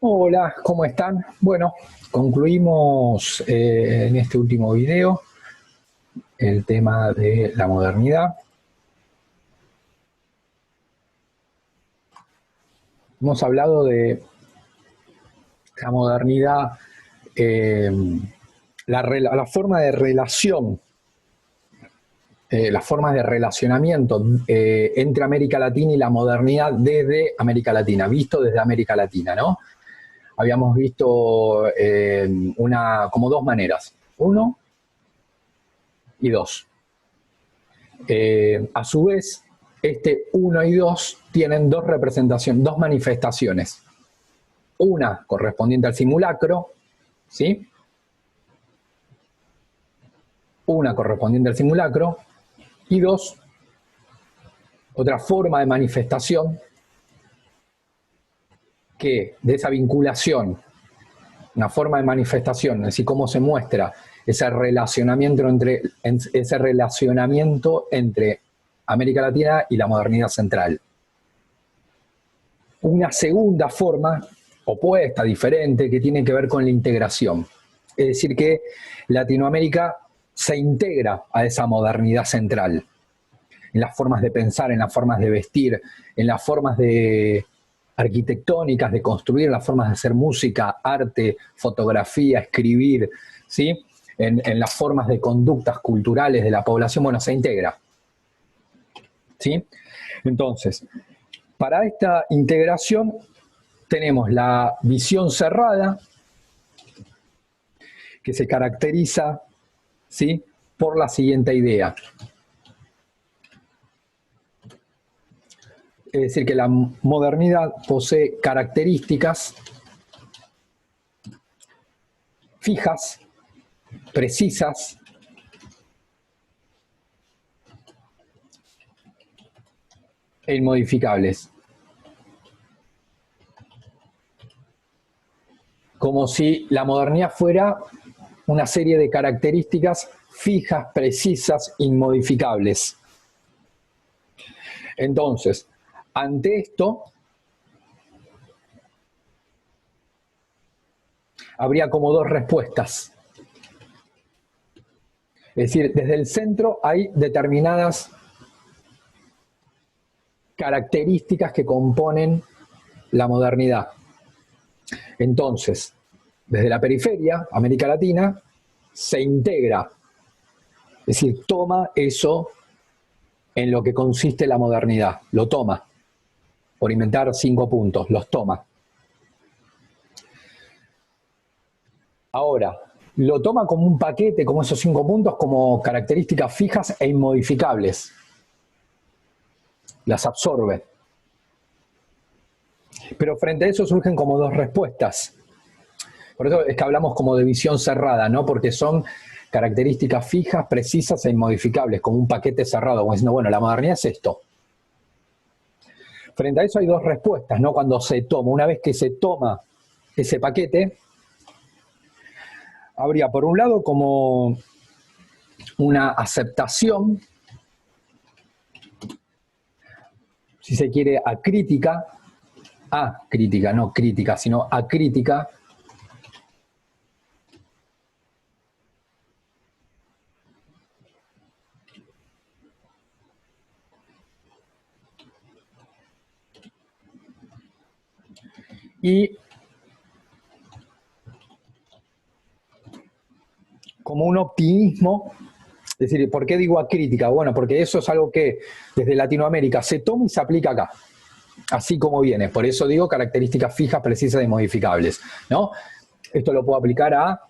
Hola, ¿cómo están? Bueno, concluimos en este último video el tema de la modernidad. Hemos hablado de la modernidad, eh, la forma de relación, las formas de relacionamiento entre América Latina y la modernidad desde América Latina, visto desde América Latina, ¿no? Habíamos visto como dos maneras, uno y dos. A su vez, este 1 y 2 tienen dos representaciones, dos manifestaciones. Una correspondiente al simulacro, ¿sí? Una correspondiente al simulacro, y dos, otra forma de manifestación que de esa vinculación, una forma de manifestación, es decir, cómo se muestra ese relacionamiento entre América Latina y la modernidad central. Una segunda forma opuesta, diferente, que tiene que ver con la integración. Es decir, que Latinoamérica se integra a esa modernidad central, en las formas de pensar, en las formas de vestir, en las formas arquitectónicas de construir, en las formas de hacer música, arte, fotografía, escribir, ¿sí? En las formas de conductas culturales de la población, bueno, se integra, ¿sí? Entonces, para esta integración tenemos la visión cerrada, que se caracteriza, ¿sí?, por la siguiente idea. Es decir, que la modernidad posee características fijas, precisas, e inmodificables. Como si la modernidad fuera una serie de características fijas, precisas, inmodificables. Entonces, ante esto, habría como dos respuestas. Es decir, desde el centro hay determinadas características que componen la modernidad. Entonces, desde la periferia, América Latina, se integra, es decir, toma eso en lo que consiste la modernidad, lo toma, por inventar 5 puntos, los toma. Ahora, lo toma como un paquete, como esos 5 puntos, como características fijas e inmodificables. Las absorbe. Pero frente a eso surgen como dos respuestas. Por eso es que hablamos como de visión cerrada, ¿no? Porque son características fijas, precisas e inmodificables, como un paquete cerrado, como diciendo, bueno, la modernidad es esto. Frente a eso hay dos respuestas, ¿no? Cuando se toma, una vez que se toma ese paquete, habría por un lado como una aceptación, si se quiere, acrítica, no crítica, sino acrítica, y como un optimismo. Es decir, ¿por qué digo acrítica? Bueno, porque eso es algo que desde Latinoamérica se toma y se aplica acá, así como viene. Por eso digo características fijas, precisas y modificables, ¿no? Esto lo puedo aplicar a,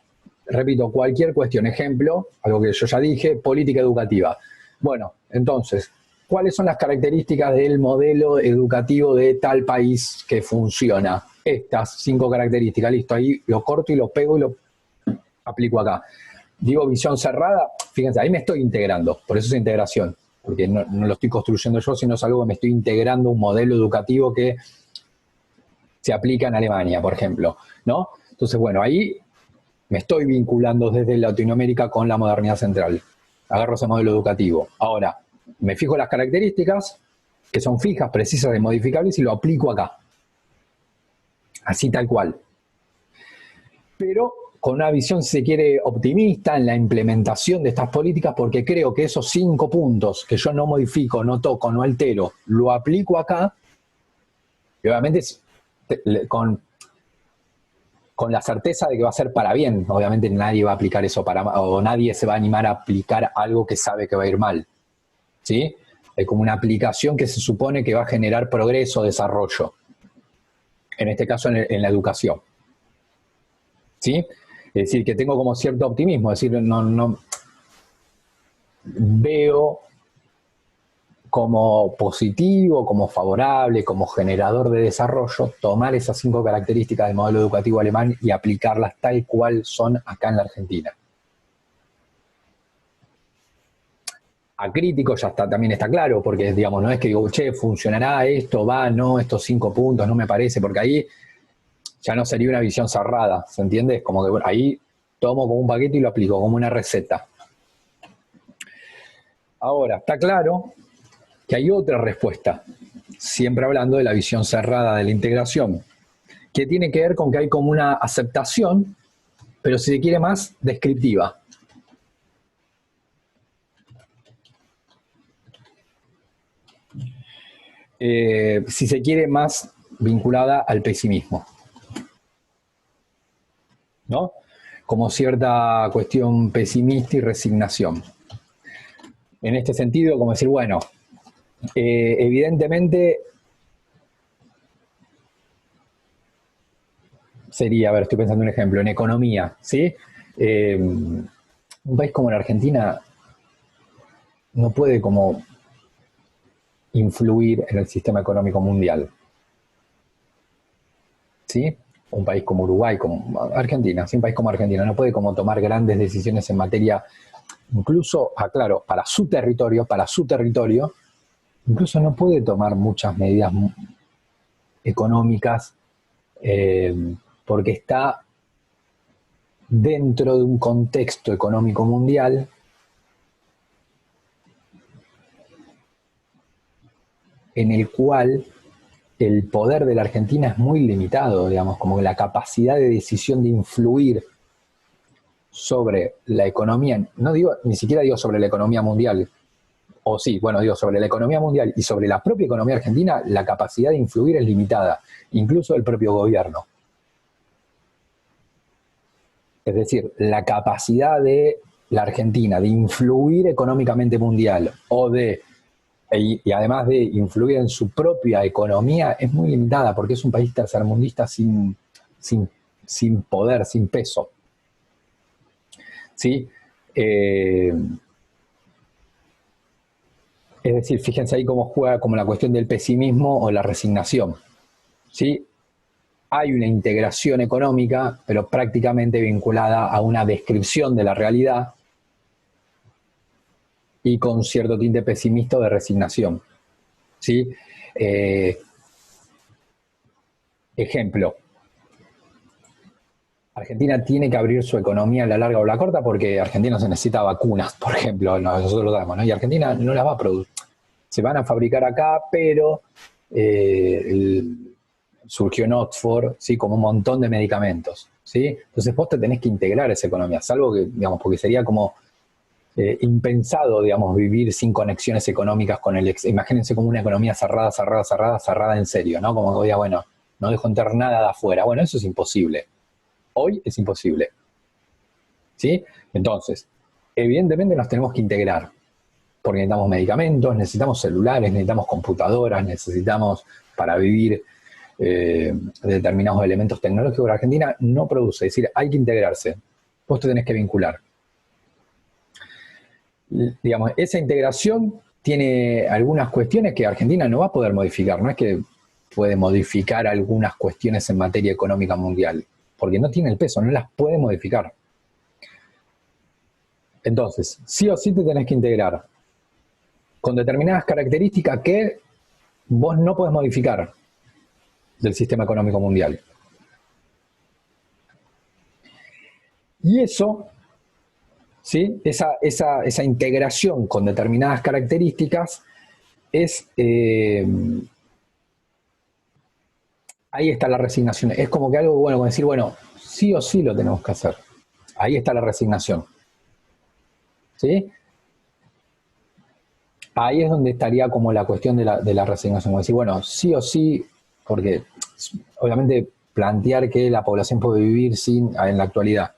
repito, cualquier cuestión. Ejemplo, algo que yo ya dije, política educativa. Bueno, entonces, ¿cuáles son las características del modelo educativo de tal país que funciona? Estas 5 características, listo, ahí lo corto y lo pego y lo aplico acá. Digo visión cerrada, fíjense, ahí me estoy integrando, por eso es integración, porque no lo estoy construyendo yo, sino es algo que me estoy integrando un modelo educativo que se aplica en Alemania, por ejemplo, ¿no? Entonces, bueno, ahí me estoy vinculando desde Latinoamérica con la modernidad central. Agarro ese modelo educativo. Ahora, me fijo las características, que son fijas, precisas y modificables, y lo aplico acá. así tal cual. Pero con una visión, si se quiere, optimista en la implementación de estas políticas, porque creo que esos 5 puntos que yo no modifico, no toco, no altero, lo aplico acá, y obviamente con la certeza de que va a ser para bien. Obviamente nadie va a aplicar eso o nadie se va a animar a aplicar algo que sabe que va a ir mal, ¿sí? Es como una aplicación que se supone que va a generar progreso, desarrollo. En este caso en la educación, ¿sí? Es decir, que tengo como cierto optimismo, es decir, no veo como positivo, como favorable, como generador de desarrollo, tomar esas 5 características del modelo educativo alemán y aplicarlas tal cual son acá en la Argentina. A crítico ya está, también está claro, porque digamos, no es que digo, che, funcionará esto, va, no, estos 5 puntos, no me parece, porque ahí ya no sería una visión cerrada, ¿se entiende? Como que bueno, ahí tomo como un paquete y lo aplico como una receta. Ahora, está claro que hay otra respuesta, siempre hablando de la visión cerrada de la integración, que tiene que ver con que hay como una aceptación, pero si se quiere más, descriptiva. Si se quiere más vinculada al pesimismo, ¿no? Como cierta cuestión pesimista y resignación. En este sentido, como decir, bueno, evidentemente sería, a ver, estoy pensando en un ejemplo, en economía, ¿sí? Un país como la Argentina no puede como influir en el sistema económico mundial, ¿sí? Un país como Uruguay, como Argentina, ¿sí? Un país como Argentina no puede como tomar grandes decisiones en materia, incluso, aclaro, para su territorio, incluso no puede tomar muchas medidas económicas porque está dentro de un contexto económico mundial en el cual el poder de la Argentina es muy limitado, digamos, como que la capacidad de decisión de influir sobre la economía, no digo, ni siquiera digo sobre la economía mundial, o sí, bueno, digo sobre la economía mundial y sobre la propia economía argentina, la capacidad de influir es limitada, incluso el propio gobierno. Es decir, la capacidad de la Argentina de influir económicamente mundial y además de influir en su propia economía es muy limitada porque es un país tercermundista sin poder, sin peso. ¿Sí? Es decir, fíjense ahí cómo juega como la cuestión del pesimismo o la resignación. ¿Sí? Hay una integración económica, pero prácticamente vinculada a una descripción de la realidad y con cierto tinte pesimista o de resignación. ¿Sí? Ejemplo, Argentina tiene que abrir su economía a la larga o la corta porque Argentina se necesita vacunas, por ejemplo, nosotros lo sabemos, ¿no? Y Argentina no las va a producir. Se van a fabricar acá, pero surgió en Oxford, ¿sí? Como un montón de medicamentos, ¿sí? Entonces vos te tenés que integrar esa economía, salvo que, digamos, porque sería como impensado, digamos, vivir sin conexiones económicas con imagínense como una economía cerrada en serio, ¿no? Como que diga, bueno, no dejo entrar nada de afuera. Bueno, eso es imposible. Hoy es imposible. ¿Sí? Entonces, evidentemente nos tenemos que integrar, porque necesitamos medicamentos, necesitamos celulares, necesitamos computadoras, necesitamos para vivir determinados elementos tecnológicos. La Argentina no produce, es decir, hay que integrarse. Vos te tenés que vincular. Digamos, esa integración tiene algunas cuestiones que Argentina no va a poder modificar. No es que puede modificar algunas cuestiones en materia económica mundial, porque no tiene el peso, no las puede modificar. Entonces, sí o sí te tenés que integrar con determinadas características que vos no podés modificar del sistema económico mundial. Y eso, ¿sí? Esa integración con determinadas características es Ahí está la resignación. Es como que algo bueno, como decir, bueno, sí o sí lo tenemos que hacer. Ahí está la resignación. ¿Sí? Ahí es donde estaría como la cuestión de la resignación. Como decir, bueno, sí o sí, porque obviamente plantear que la población puede vivir sin, en la actualidad,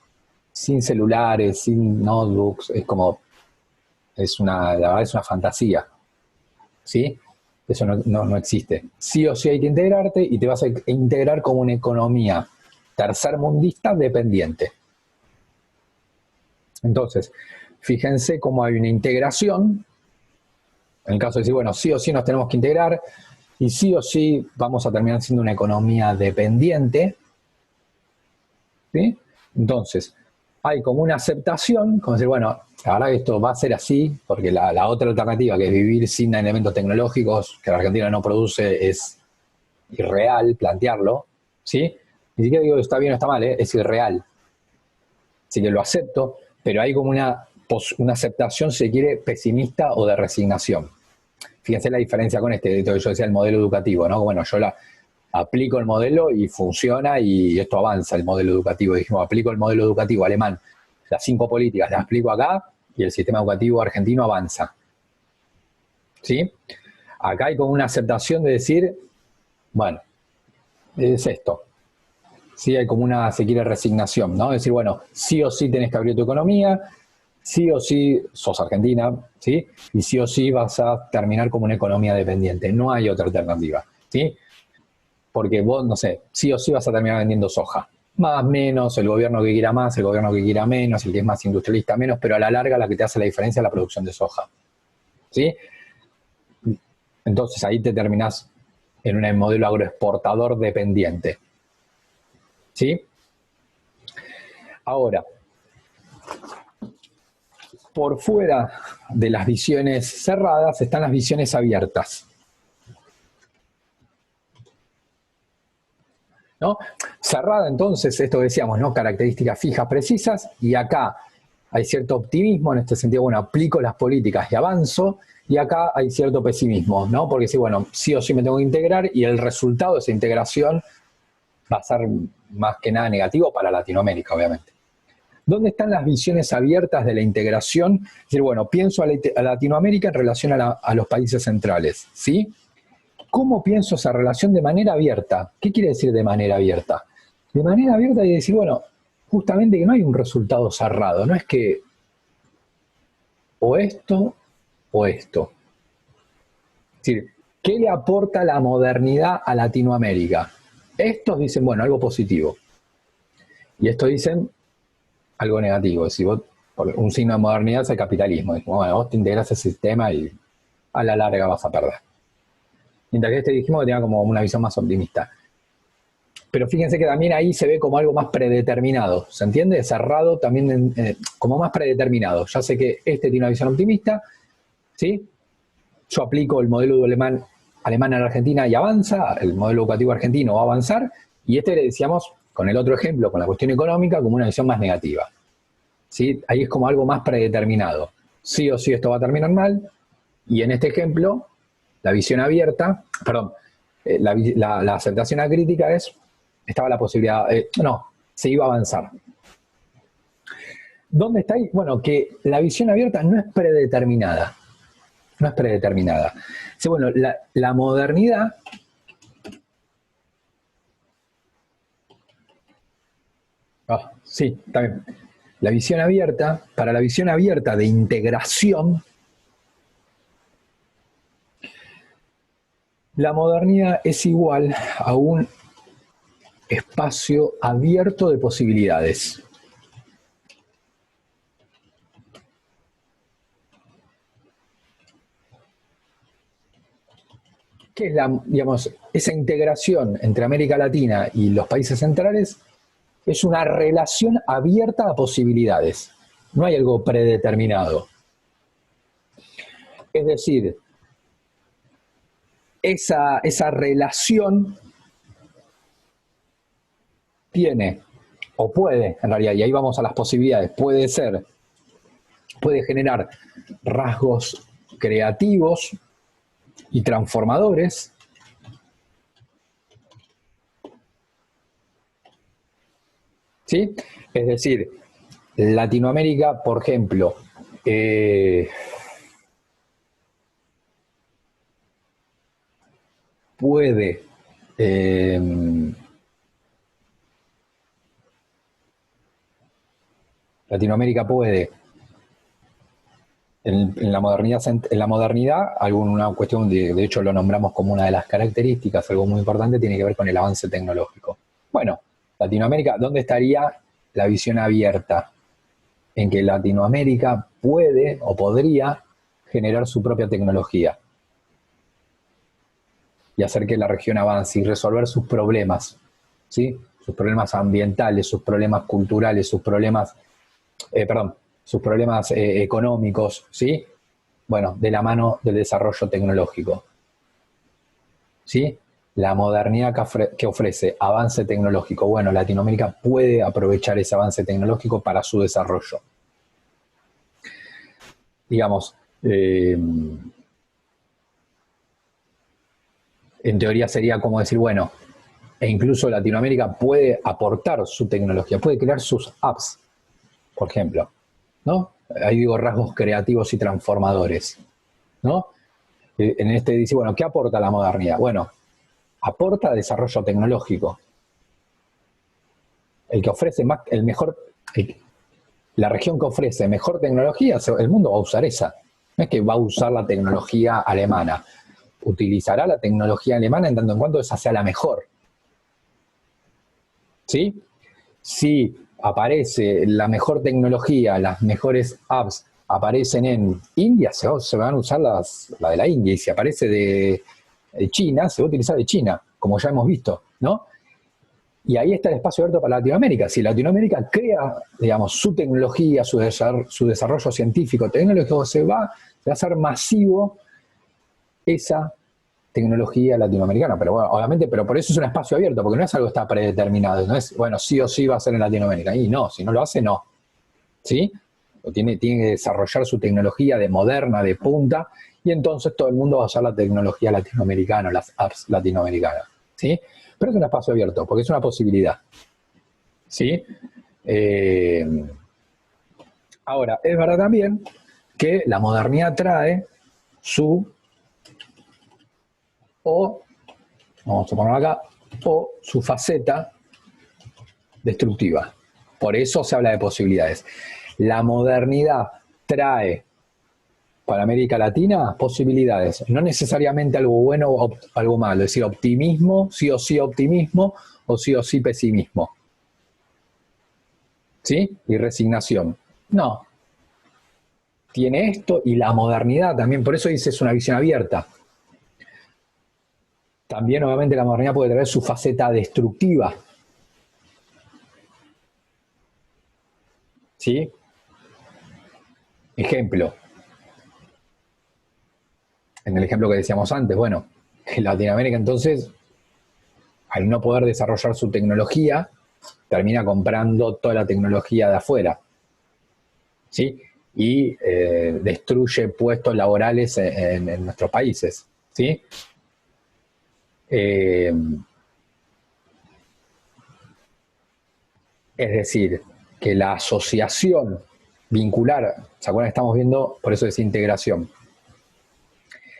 sin celulares, sin notebooks, es como, la verdad es una fantasía. ¿Sí? Eso no existe. Sí o sí hay que integrarte y te vas a integrar como una economía tercermundista dependiente. Entonces, fíjense cómo hay una integración, en el caso de decir, bueno, sí o sí nos tenemos que integrar y sí o sí vamos a terminar siendo una economía dependiente, ¿sí? Entonces, hay como una aceptación, como decir, bueno, la verdad que esto va a ser así, porque la otra alternativa, que es vivir sin elementos tecnológicos que la Argentina no produce, es irreal plantearlo, ¿sí? Ni siquiera digo que está bien o está mal, es irreal. Así que lo acepto, pero hay como una aceptación, si se quiere, pesimista o de resignación. Fíjense la diferencia con yo decía el modelo educativo, ¿no? Bueno, yo aplico el modelo y funciona y esto avanza, el modelo educativo. Dijimos, aplico el modelo educativo alemán, las 5 políticas las aplico acá y el sistema educativo argentino avanza. ¿Sí? Acá hay como una aceptación de decir, bueno, es esto. Sí, hay como una, se quiere, resignación, ¿no? Es decir, bueno, sí o sí tenés que abrir tu economía, sí o sí sos Argentina, ¿sí? Y sí o sí vas a terminar como una economía dependiente. No hay otra alternativa, ¿sí? Porque vos, no sé, sí o sí vas a terminar vendiendo soja. Más, menos, el gobierno que quiera más, el gobierno que quiera menos, el que es más industrialista menos, pero a la larga la que te hace la diferencia es la producción de soja, ¿sí? Entonces ahí te terminás en un modelo agroexportador dependiente, ¿sí? Ahora, por fuera de las visiones cerradas están las visiones abiertas, ¿no? Cerrada, entonces, esto que decíamos, ¿no? Características fijas, precisas, y acá hay cierto optimismo en este sentido, bueno, aplico las políticas y avanzo, y acá hay cierto pesimismo, ¿no? Porque sí, bueno, sí o sí me tengo que integrar y el resultado de esa integración va a ser más que nada negativo para Latinoamérica, obviamente. ¿Dónde están las visiones abiertas de la integración? Es decir, bueno, pienso a Latinoamérica en relación a los países centrales, ¿sí? ¿Cómo pienso esa relación de manera abierta? ¿Qué quiere decir de manera abierta? De manera abierta hay que decir, bueno, justamente que no hay un resultado cerrado, no es que o esto o esto. Es decir, ¿qué le aporta la modernidad a Latinoamérica? Estos dicen, bueno, algo positivo. Y estos dicen algo negativo. Si vos, por un signo de modernidad es el capitalismo. Dijimos, bueno, vos te integras ese sistema y a la larga vas a perder. Mientras que dijimos que tenía como una visión más optimista. Pero fíjense que también ahí se ve como algo más predeterminado, ¿se entiende? Cerrado también como más predeterminado. Ya sé que este tiene una visión optimista, ¿sí? Yo aplico el modelo alemán en la Argentina y avanza, el modelo educativo argentino va a avanzar, y este le decíamos, con el otro ejemplo, con la cuestión económica, como una visión más negativa. ¿Sí? Ahí es como algo más predeterminado. Sí o sí esto va a terminar mal, y en este ejemplo, la visión abierta, perdón, la aceptación acrítica estaba la posibilidad, no, se iba a avanzar. ¿Dónde está ahí? Bueno, que la visión abierta no es predeterminada. No es predeterminada. Sí, bueno, la modernidad sí, también. La visión abierta, para la visión abierta de integración, la modernidad es igual a un espacio abierto de posibilidades. ¿Qué es digamos, esa integración entre América Latina y los países centrales? Es una relación abierta a posibilidades. No hay algo predeterminado. Es decir, esa relación tiene, o puede, en realidad, y ahí vamos a las posibilidades, puede generar rasgos creativos y transformadores, ¿sí? Es decir, Latinoamérica, por ejemplo, puede Latinoamérica puede en la modernidad, alguna cuestión, de hecho lo nombramos como una de las características, algo muy importante, tiene que ver con el avance tecnológico. Bueno, Latinoamérica, ¿dónde estaría la visión abierta? En que Latinoamérica puede o podría generar su propia tecnología y hacer que la región avance y resolver sus problemas, ¿sí? Sus problemas ambientales, sus problemas culturales, sus problemas económicos, ¿sí? Bueno, de la mano del desarrollo tecnológico, ¿sí? La modernidad que ofrece avance tecnológico. Bueno, Latinoamérica puede aprovechar ese avance tecnológico para su desarrollo. Digamos, en teoría sería como decir, bueno, e incluso Latinoamérica puede aportar su tecnología, puede crear sus apps, por ejemplo, ¿no? Ahí digo rasgos creativos y transformadores, ¿no? En este dice, bueno, ¿qué aporta la modernidad? Bueno, aporta desarrollo tecnológico. El que ofrece más, el mejor, la región que ofrece mejor tecnología, el mundo va a usar esa. No es que va a usar la tecnología alemana. Utilizará la tecnología alemana en tanto en cuanto esa sea la mejor. ¿Sí? Si aparece la mejor tecnología, las mejores apps aparecen en India, se van a usar la de la India. Y si aparece de China, se va a utilizar de China, como ya hemos visto, ¿no? Y ahí está el espacio abierto para Latinoamérica. Si Latinoamérica crea, digamos, su tecnología, su desarrollo científico, tecnológico, se va a hacer masivo esa tecnología latinoamericana. Pero bueno, obviamente, pero por eso es un espacio abierto, porque no es algo que está predeterminado. No es, bueno, sí o sí va a ser en Latinoamérica. Y no, si no lo hace, no. ¿Sí? Tiene que desarrollar su tecnología de moderna, de punta, y entonces todo el mundo va a usar la tecnología latinoamericana, las apps latinoamericanas. ¿Sí? Pero es un espacio abierto, porque es una posibilidad. ¿Sí? Ahora, es verdad también que la modernidad trae vamos a ponerlo acá, o su faceta destructiva. Por eso se habla de posibilidades. La modernidad trae para América Latina posibilidades, no necesariamente algo bueno o algo malo, es decir, optimismo, sí optimismo, o sí pesimismo. ¿Sí? Y resignación. No. Tiene esto y la modernidad también, por eso dice es una visión abierta. También, obviamente, la modernidad puede traer su faceta destructiva. ¿Sí? Ejemplo. En el ejemplo que decíamos antes, bueno, en Latinoamérica entonces, al no poder desarrollar su tecnología, termina comprando toda la tecnología de afuera. ¿Sí? Y destruye puestos laborales en nuestros países. ¿Sí? Es decir, que la asociación vincular, ¿se acuerdan? Estamos viendo, por eso es integración.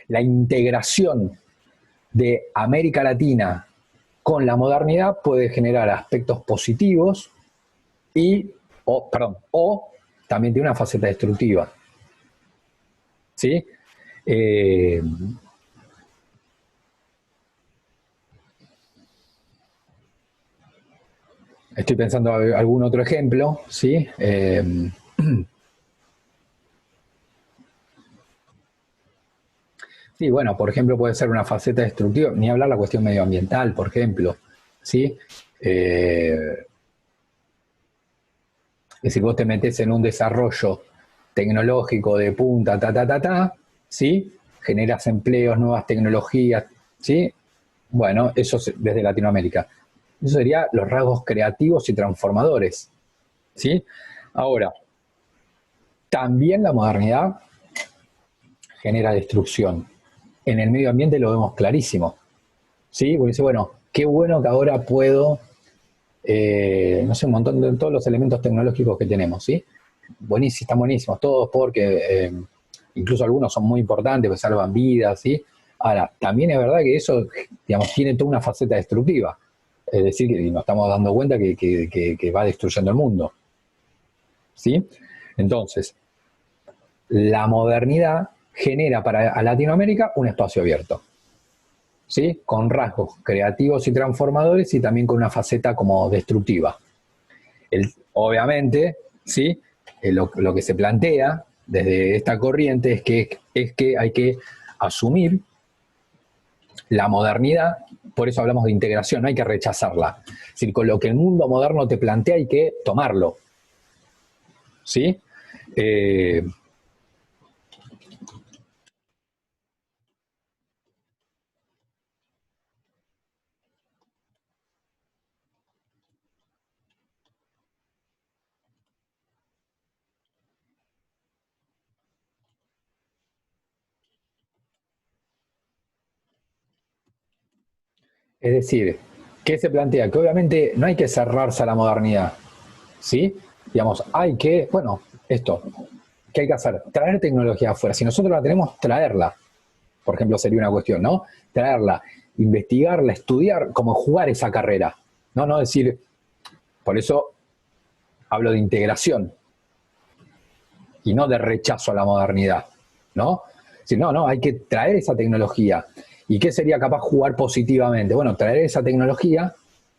La integración de América Latina con la modernidad puede generar aspectos positivos o también tiene una faceta destructiva. ¿Sí? Estoy pensando en algún otro ejemplo, ¿sí? Sí, bueno, por ejemplo, puede ser una faceta destructiva, ni hablar la cuestión medioambiental, por ejemplo, ¿sí? Es decir, vos te metés en un desarrollo tecnológico de punta, ¿sí? Generas empleos, nuevas tecnologías, ¿sí? Bueno, eso desde Latinoamérica. Eso sería los rasgos creativos y transformadores, ¿sí? Ahora, también la modernidad genera destrucción. En el medio ambiente lo vemos clarísimo, ¿sí? Porque dice, bueno, qué bueno que ahora puedo, no sé, un montón de todos los elementos tecnológicos que tenemos, ¿sí? Buenísimos, están buenísimos todos porque incluso algunos son muy importantes, pues salvan vidas, ¿sí? Ahora, también es verdad que eso, digamos, tiene toda una faceta destructiva. Es decir, que nos estamos dando cuenta que va destruyendo el mundo, ¿sí? Entonces, la modernidad genera para Latinoamérica un espacio abierto, ¿sí? Con rasgos creativos y transformadores y también con una faceta como destructiva. Obviamente, ¿sí? Lo que se plantea desde esta corriente es que hay que asumir la modernidad, por eso hablamos de integración, no hay que rechazarla. Es decir, con lo que el mundo moderno te plantea hay que tomarlo, ¿sí? Es decir, ¿qué se plantea? Que obviamente no hay que cerrarse a la modernidad, ¿sí? Digamos, hay que, bueno, esto, ¿qué hay que hacer? Traer tecnología afuera. Si nosotros la tenemos, traerla. Por ejemplo, sería una cuestión, ¿no? Traerla, investigarla, estudiar, como jugar esa carrera. No decir, por eso hablo de integración y no de rechazo a la modernidad, ¿no? Es decir, no, hay que traer esa tecnología. ¿Y qué sería capaz jugar positivamente? Bueno, traer esa tecnología,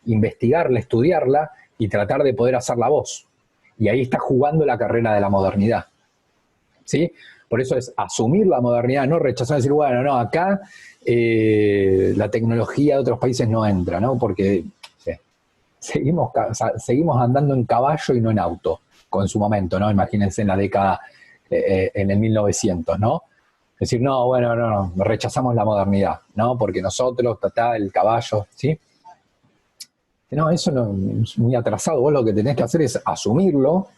investigarla, estudiarla y tratar de poder hacerla vos. Y ahí está jugando la carrera de la modernidad, ¿sí? Por eso es asumir la modernidad, no rechazar, decir, bueno, no, acá la tecnología de otros países no entra, ¿no? Porque sí, seguimos andando en caballo y no en auto, con su momento, ¿no? Imagínense en la década, en el 1900, ¿no? Decir, no, bueno, no, rechazamos la modernidad, ¿no? Porque nosotros, el caballo, ¿sí? No, eso no, es muy atrasado. Vos lo que tenés que hacer es asumirlo,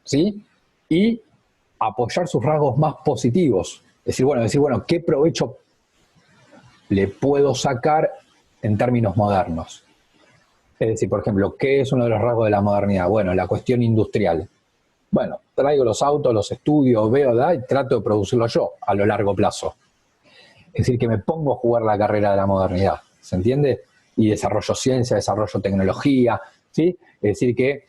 ¿sí? Y apoyar sus rasgos más positivos. Decir, bueno, ¿qué provecho le puedo sacar en términos modernos? Es decir, por ejemplo, ¿qué es uno de los rasgos de la modernidad? Bueno, la cuestión industrial. Bueno, traigo los autos, los estudios, veo, y trato de producirlo yo a lo largo plazo. Es decir, que me pongo a jugar la carrera de la modernidad, ¿se entiende? Y desarrollo ciencia, desarrollo tecnología, ¿sí? Es decir, que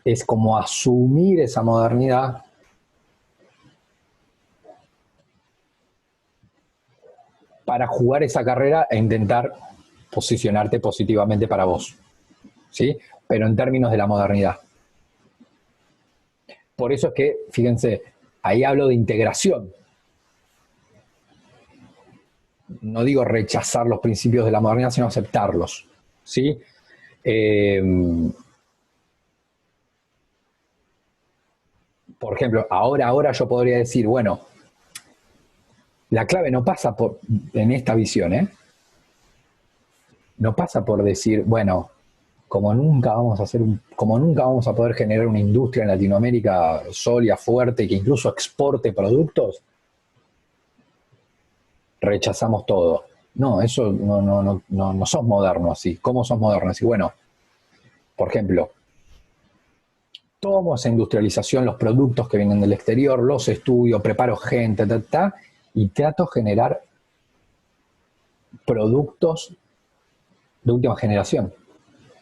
es como asumir esa modernidad para jugar esa carrera e intentar posicionarte positivamente para vos, ¿sí? Pero en términos de la modernidad. Por eso es que, fíjense, ahí hablo de integración. No digo rechazar los principios de la modernidad, sino aceptarlos, ¿sí? Por ejemplo, ahora yo podría decir, bueno, la clave no pasa por, en esta visión, no pasa por decir, bueno, como nunca vamos a poder generar una industria en Latinoamérica sólida, fuerte, que incluso exporte productos, rechazamos todo. No, eso no sos moderno así. ¿Cómo sos moderno así? Bueno, por ejemplo, tomo esa industrialización, los productos que vienen del exterior, los estudio, preparo gente, y trato de generar productos de última generación.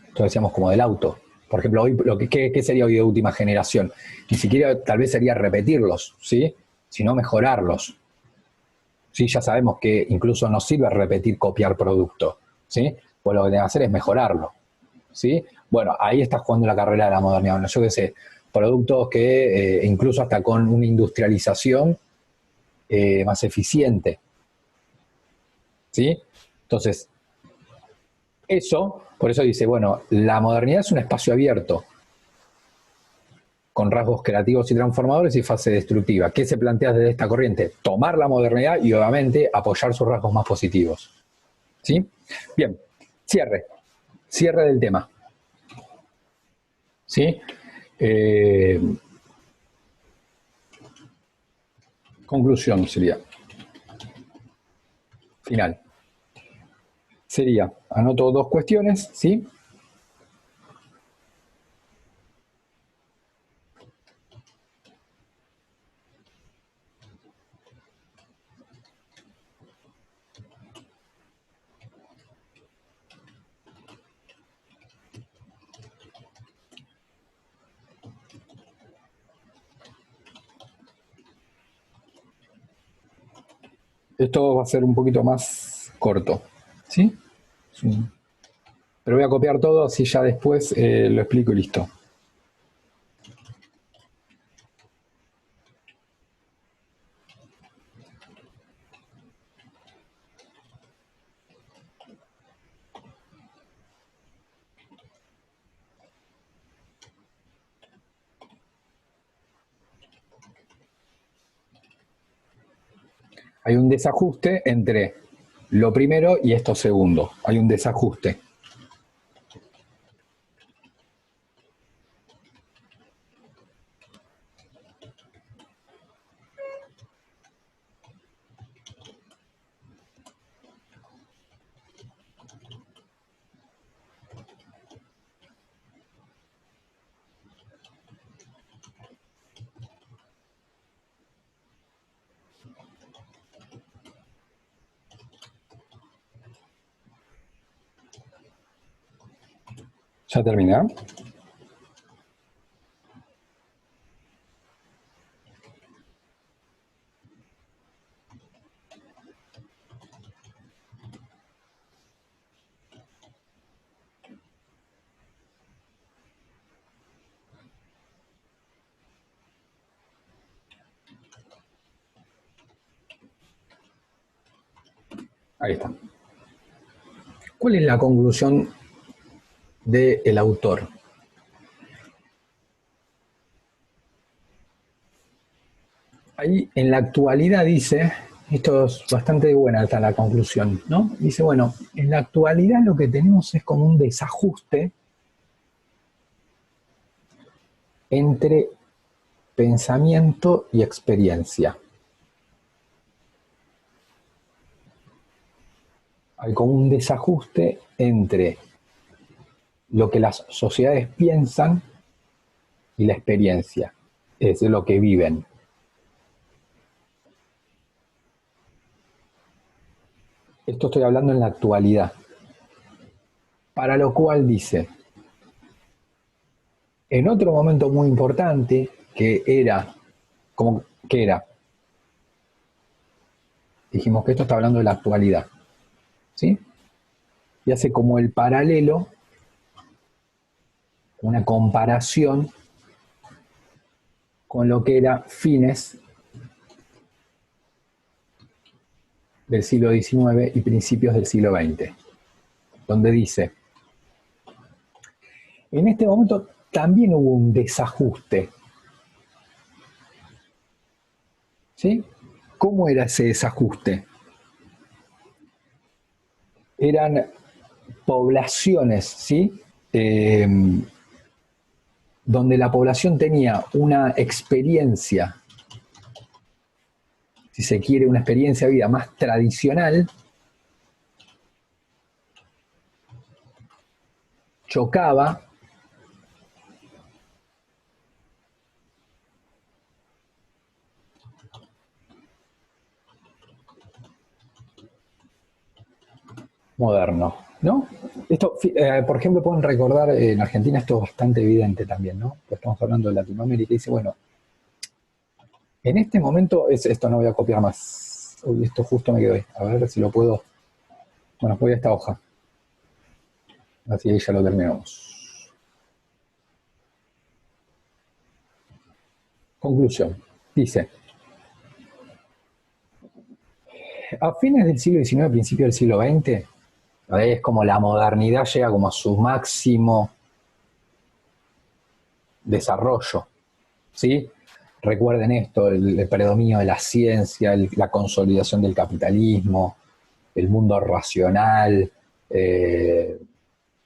Entonces decíamos como del auto. Por ejemplo, hoy ¿qué sería hoy de última generación? Ni siquiera tal vez sería repetirlos, ¿sí? Sino mejorarlos. ¿Sí? Ya sabemos que incluso no sirve repetir, copiar producto, ¿sí? Pues lo que tenés que hacer es mejorarlo, ¿sí? Bueno, ahí estás jugando la carrera de la modernidad. Bueno, yo qué sé, productos que incluso hasta con una industrialización más eficiente, ¿sí? Entonces, por eso dice, bueno, la modernidad es un espacio abierto, con rasgos creativos y transformadores y fase destructiva. ¿Qué se plantea desde esta corriente? Tomar la modernidad y obviamente apoyar sus rasgos más positivos, ¿sí? Bien, cierre del tema, ¿sí? Eh, conclusión sería, final. sería, anoto dos cuestiones, ¿sí? Esto va a ser un poquito más corto, ¿sí? Sí. Pero voy a copiar todo, así ya después lo explico y listo. Hay un desajuste entre lo primero y esto segundo. Hay un desajuste. ¿Ya terminé? Ahí está. ¿Cuál es la conclusión del autor? Ahí en la actualidad dice, esto es bastante buena está la conclusión, ¿no? Dice, bueno, en la actualidad lo que tenemos es como un desajuste entre pensamiento y experiencia. Hay como un desajuste entre lo que las sociedades piensan y la experiencia, es lo que viven. Esto estoy hablando en la actualidad. Para lo cual dice, en otro momento muy importante, que era, como que era, dijimos que esto está hablando de la actualidad, ¿sí? Y hace como el paralelo, una comparación con lo que era fines del siglo XIX y principios del siglo XX, donde dice, en este momento también hubo un desajuste, ¿sí? ¿Cómo era ese desajuste? Eran poblaciones, ¿sí? Donde la población tenía una experiencia, si se quiere, una experiencia de vida más tradicional, chocaba moderno, ¿no? Esto, por ejemplo, pueden recordar, en Argentina esto es bastante evidente también, ¿no? Pues estamos hablando de Latinoamérica y dice, bueno, en este momento, esto no voy a copiar más. Uy, esto justo me quedó ahí. A ver si lo puedo. Bueno, voy a esta hoja. Así ahí ya lo terminamos. Conclusión. Dice, a fines del siglo XIX, principios del siglo XX, es como la modernidad llega como a su máximo desarrollo, ¿sí? Recuerden esto, el predominio de la ciencia, la consolidación del capitalismo, el mundo racional,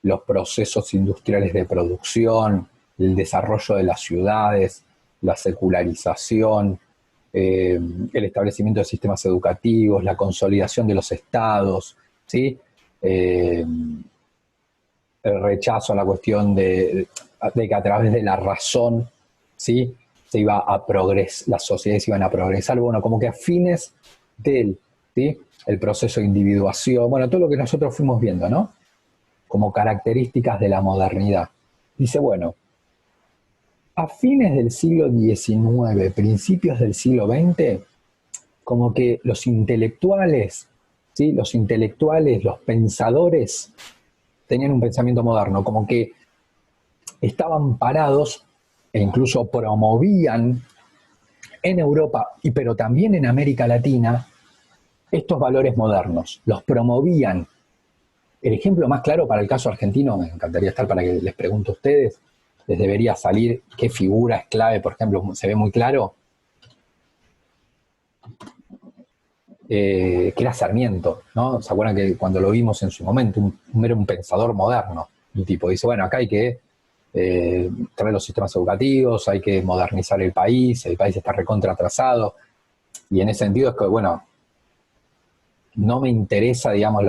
los procesos industriales de producción, el desarrollo de las ciudades, la secularización, el establecimiento de sistemas educativos, la consolidación de los estados, ¿sí? eh, el rechazo a la cuestión de que a través de la razón, ¿sí? Se iba a progresar, las sociedades iban a progresar, bueno, como que a fines del, ¿sí? El proceso de individuación, bueno, todo lo que nosotros fuimos viendo, ¿no? Como características de la modernidad. Dice, bueno, a fines del siglo XIX, principios del siglo XX, como que los intelectuales, ¿sí? Los intelectuales, los pensadores, tenían un pensamiento moderno, como que estaban parados e incluso promovían en Europa, pero también en América Latina, estos valores modernos, los promovían. El ejemplo más claro para el caso argentino, me encantaría estar para que les pregunte a ustedes, les debería salir qué figura es clave, por ejemplo, se ve muy claro, que era Sarmiento, ¿no? ¿Se acuerdan que cuando lo vimos en su momento, era un pensador moderno? Un tipo dice, bueno, acá hay que traer los sistemas educativos, hay que modernizar el país está recontra atrasado, y en ese sentido es que, bueno, no me interesa, digamos,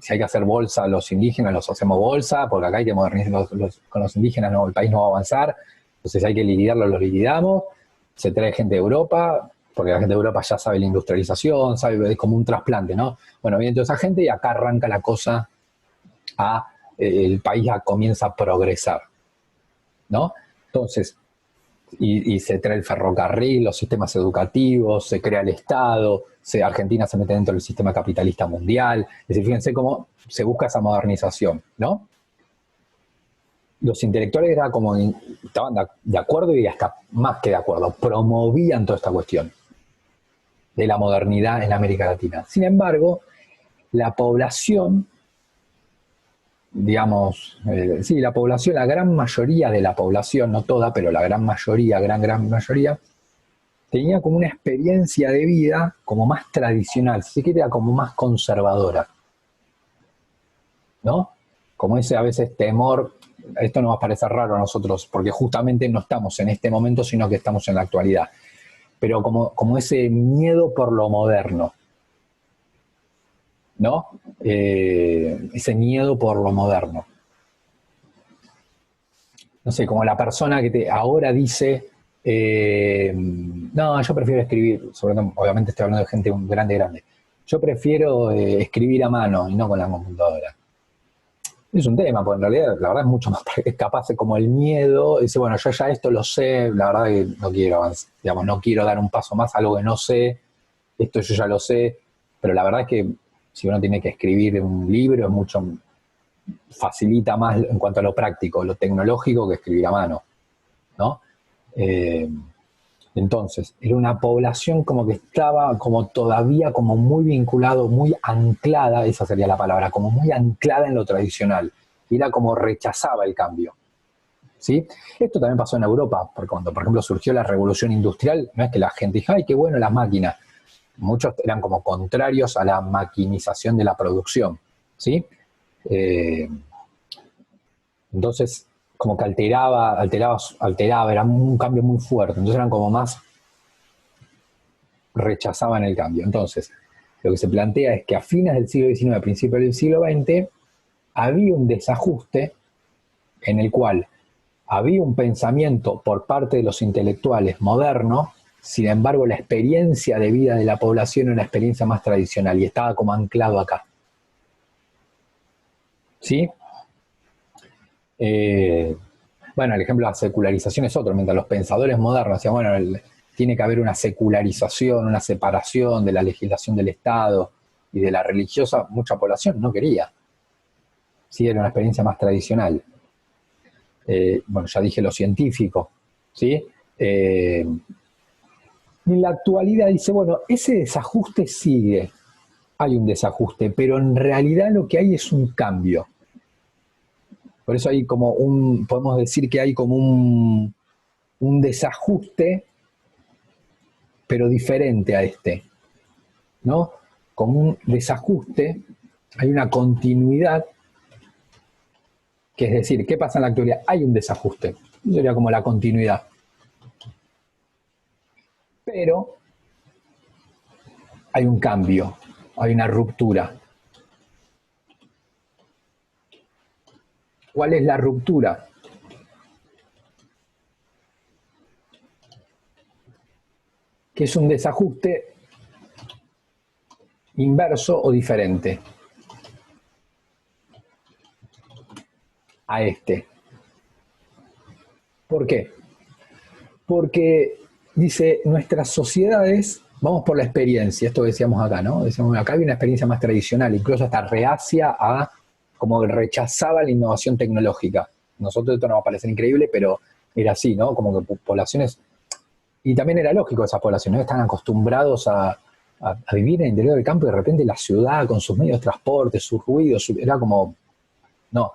si hay que hacer bolsa a los indígenas, los hacemos bolsa, porque acá hay que modernizar con los indígenas, no, el país no va a avanzar, entonces hay que liquidarlos, los liquidamos, se trae gente de Europa, porque la gente de Europa ya sabe la industrialización, sabe, es como un trasplante, ¿no? Bueno, viene toda esa gente y acá arranca la cosa el país ya comienza a progresar, ¿no? Entonces, y se trae el ferrocarril, los sistemas educativos, se crea el Estado, Argentina se mete dentro del sistema capitalista mundial. Es decir, fíjense cómo se busca esa modernización, ¿no? Los intelectuales era como, estaban de acuerdo y hasta más que de acuerdo, promovían toda esta cuestión de la modernidad en América Latina. Sin embargo, la población, digamos, sí, la población, la gran mayoría de la población, no toda, pero la gran mayoría, gran mayoría, tenía como una experiencia de vida como más tradicional, si se quiere, como más conservadora, ¿no? Como ese a veces temor, esto nos va a parecer raro a nosotros, porque justamente no estamos en este momento, sino que estamos en la actualidad, pero como ese miedo por lo moderno, ¿no? Ese miedo por lo moderno. No sé, como la persona que ahora dice, no, yo prefiero escribir, sobre todo, obviamente estoy hablando de gente grande, yo prefiero escribir a mano y no con la computadora. Es un tema, porque en realidad la verdad es mucho más, es capaz de como el miedo, dice, bueno, yo ya esto lo sé, la verdad que no quiero avanzar, digamos, no quiero dar un paso más, algo que no sé, esto yo ya lo sé, pero la verdad es que si uno tiene que escribir un libro es mucho, facilita más en cuanto a lo práctico, lo tecnológico que escribir a mano, ¿no? Eh, entonces, era una población como que estaba como todavía como muy vinculado, muy anclada, esa sería la palabra, como muy anclada en lo tradicional. Y era como rechazaba el cambio. ¿Sí? Esto también pasó en Europa, porque cuando, por ejemplo, surgió la revolución industrial, no es que la gente dijo, ay, qué bueno las máquinas. Muchos eran como contrarios a la maquinización de la producción. ¿Sí? Eh, entonces, como que alteraba, era un cambio muy fuerte. Entonces eran como más rechazaban el cambio. Entonces, lo que se plantea es que a fines del siglo XIX, a principios del siglo XX, había un desajuste en el cual había un pensamiento por parte de los intelectuales modernos, sin embargo la experiencia de vida de la población era una experiencia más tradicional y estaba como anclado acá. ¿Sí? Bueno, el ejemplo de la secularización es otro, mientras los pensadores modernos decían, bueno, tiene que haber una secularización, una separación de la legislación del Estado y de la religiosa, mucha población no quería. Sí, era una experiencia más tradicional. Bueno, ya dije lo científico, ¿sí? En la actualidad dice, bueno, ese desajuste sigue, hay un desajuste, pero en realidad lo que hay es un cambio. Por eso hay como podemos decir que hay como un desajuste, pero diferente a este, ¿no? Como un desajuste, hay una continuidad, que es decir, ¿qué pasa en la actualidad? Hay un desajuste, eso sería como la continuidad. Pero hay un cambio, hay una ruptura. ¿Cuál es la ruptura? Que es un desajuste inverso o diferente a este. ¿Por qué? Porque dice, nuestras sociedades, vamos por la experiencia, esto que decíamos acá, ¿no? Decíamos, acá hay una experiencia más tradicional, incluso hasta reacia a, como que rechazaba la innovación tecnológica. Nosotros esto nos va a parecer increíble, pero era así, ¿no? Como que poblaciones, y también era lógico, esas poblaciones están acostumbrados a vivir en el interior del campo y de repente la ciudad con sus medios de transporte, sus ruidos, era como, no.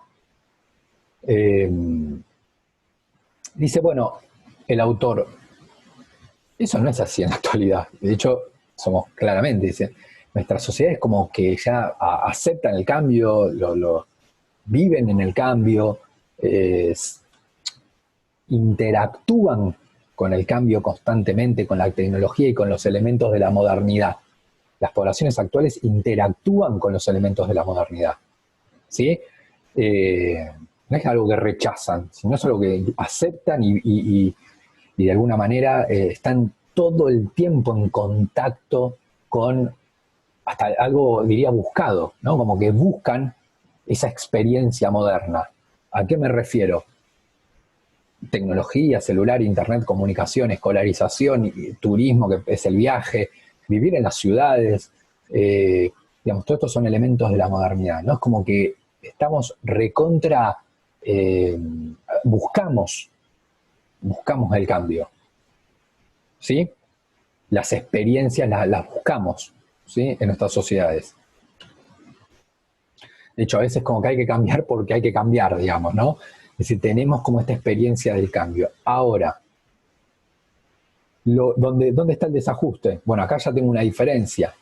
Dice, bueno, el autor, eso no es así en la actualidad. De hecho, somos claramente, dice, nuestras sociedades como que ya aceptan el cambio, viven en el cambio, interactúan con el cambio constantemente, con la tecnología y con los elementos de la modernidad. Las poblaciones actuales interactúan con los elementos de la modernidad. ¿Sí? No es algo que rechazan, sino es algo que aceptan y de alguna manera están todo el tiempo en contacto con hasta algo, diría, buscado, ¿no? Como que buscan esa experiencia moderna. ¿A qué me refiero? Tecnología, celular, internet, comunicación, escolarización, turismo, que es el viaje, vivir en las ciudades, digamos, todos estos son elementos de la modernidad, ¿no? Es como que estamos recontra, buscamos el cambio, ¿sí? Las experiencias las buscamos, ¿sí? En nuestras sociedades. De hecho, a veces como que hay que cambiar porque hay que cambiar, digamos, ¿no? Es decir, tenemos como esta experiencia del cambio. Ahora, ¿dónde está el desajuste? Bueno, acá ya tengo una diferencia.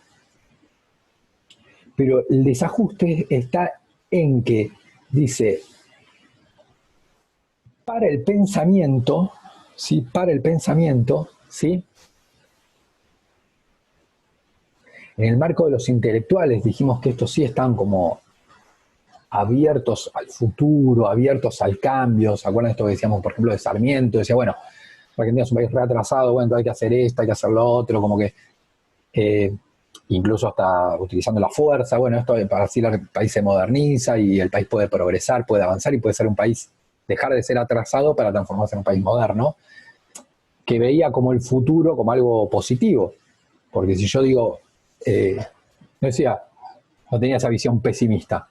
Pero el desajuste está en que, dice, para el pensamiento, ¿sí? Para el pensamiento, ¿sí? En el marco de los intelectuales dijimos que estos sí están como abiertos al futuro, abiertos al cambio. ¿Se acuerdan de esto que decíamos, por ejemplo, de Sarmiento? Decía, bueno, Argentina es un país reatrasado, bueno, hay que hacer esto, hay que hacer lo otro, como que incluso hasta utilizando la fuerza, bueno, esto para así el país se moderniza y el país puede progresar, puede avanzar y puede ser un país, dejar de ser atrasado para transformarse en un país moderno, que veía como el futuro como algo positivo. Porque si yo digo, decía, no tenía esa visión pesimista.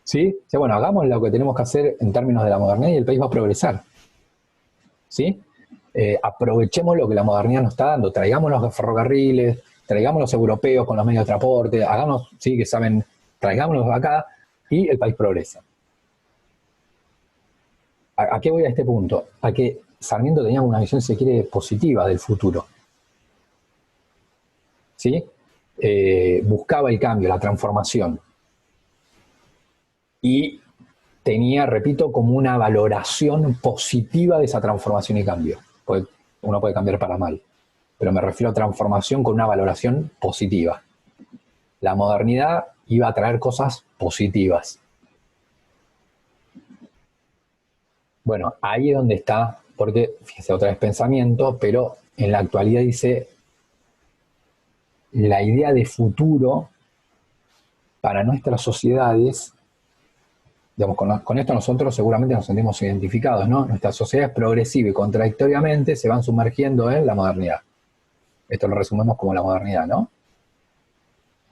¿Sí? O sea, bueno, hagamos lo que tenemos que hacer en términos de la modernidad y el país va a progresar. ¿Sí? Aprovechemos lo que la modernidad nos está dando, traigamos los ferrocarriles, traigamos los europeos con los medios de transporte, hagamos, sí, que saben, traigámoslos acá y el país progresa. ¿A qué voy a este punto? A que Sarmiento tenía una visión, si se quiere, positiva del futuro. ¿Sí? Buscaba el cambio, la transformación. Y tenía, repito, como una valoración positiva de esa transformación y cambio. Porque uno puede cambiar para mal, pero me refiero a transformación con una valoración positiva. La modernidad iba a traer cosas positivas. Bueno, ahí es donde está, porque, fíjese, otra vez pensamiento, pero en la actualidad dice, la idea de futuro para nuestras sociedades, digamos, con esto nosotros seguramente nos sentimos identificados, ¿no? Nuestras sociedades progresivas y contradictoriamente se van sumergiendo en la modernidad. Esto lo resumimos como la modernidad, ¿no?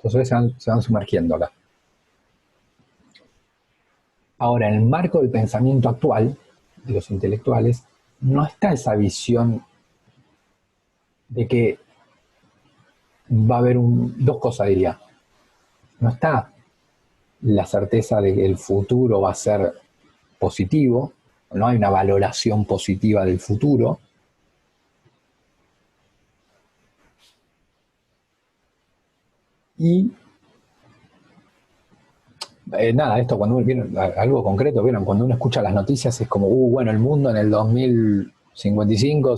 Entonces se van sumergiendo acá. Ahora, en el marco del pensamiento actual, de los intelectuales, no está esa visión de que va a haber dos cosas, diría. No está la certeza de que el futuro va a ser positivo, no hay una valoración positiva del futuro. Y nada, esto cuando uno viene algo concreto, ¿vieron? Cuando uno escucha las noticias es como, bueno, el mundo en el 2055,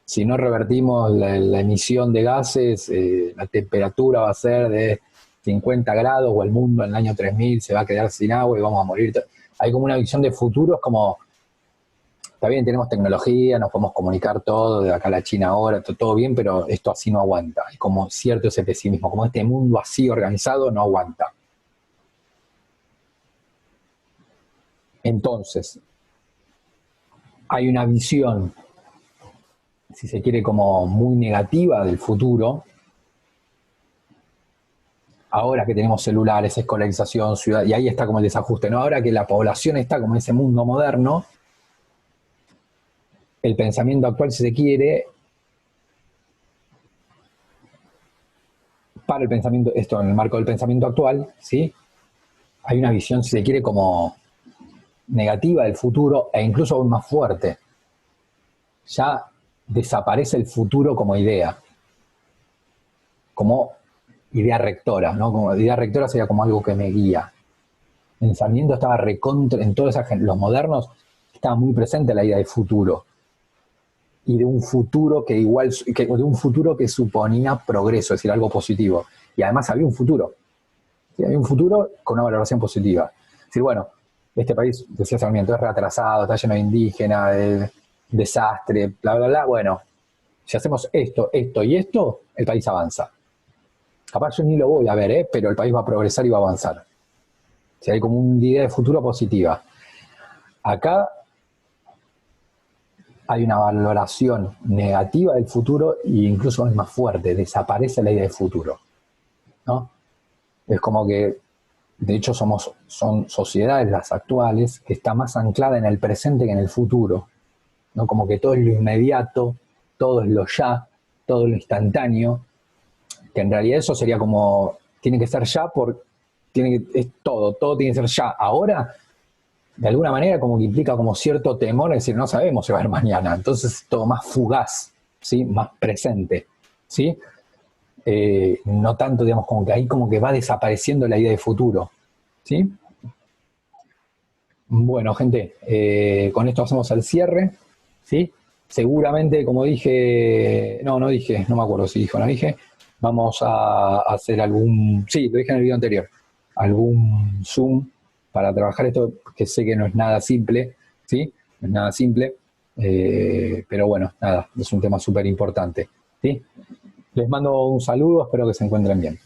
si no revertimos la emisión de gases, la temperatura va a ser de 50 grados o el mundo en el año 3000 se va a quedar sin agua y vamos a morir. hay como una visión de futuro, es como, está bien, tenemos tecnología, nos podemos comunicar todo, de acá a la China ahora, todo bien, pero esto así no aguanta. Hay como cierto ese pesimismo, como este mundo así organizado no aguanta. Entonces, hay una visión, si se quiere, como muy negativa del futuro. Ahora que tenemos celulares, escolarización, ciudad, y ahí está como el desajuste, ¿no? Ahora que la población está como en ese mundo moderno, el pensamiento actual, si se quiere, para el pensamiento, esto en el marco del pensamiento actual, ¿sí? Hay una visión, si se quiere, como negativa del futuro e incluso aún más fuerte. Ya desaparece el futuro como idea rectora, ¿no? Como idea rectora sería como algo que me guía. El pensamiento estaba recontra, en toda esa gente, los modernos, estaba muy presente la idea de futuro. Y de un futuro que igual, de un futuro que suponía progreso, es decir, algo positivo. Y además había un futuro. ¿Sí? Había un futuro con una valoración positiva. Es decir, bueno, este país, decía Sarmiento, es retrasado, está lleno de indígenas, desastre, bla, bla, bla. Bueno, si hacemos esto, esto y esto, el país avanza. Capaz yo ni lo voy a ver, pero el país va a progresar y va a avanzar. Si hay como una idea de futuro positiva. Acá hay una valoración negativa del futuro e incluso es más fuerte, desaparece la idea de futuro, ¿no? Es como que, de hecho, son sociedades las actuales que está más anclada en el presente que en el futuro, ¿no? Como que todo es lo inmediato, todo es lo ya, todo es lo instantáneo, que en realidad eso sería como, tiene que ser ya es todo tiene que ser ya. Ahora, de alguna manera, como que implica como cierto temor, es decir, no sabemos si va a haber mañana, entonces todo más fugaz, ¿sí? Más presente, ¿sí? No tanto, digamos, como que ahí como que va desapareciendo la idea de futuro, ¿sí? Bueno, gente, con esto hacemos el cierre, ¿sí? Seguramente, como dije, no dije, no me acuerdo si dije o no dije, vamos a hacer sí, lo dije en el video anterior, algún Zoom para trabajar esto, que sé que no es nada simple, ¿sí? No es nada simple, pero bueno, nada, es un tema súper importante, ¿sí? Les mando un saludo, espero que se encuentren bien.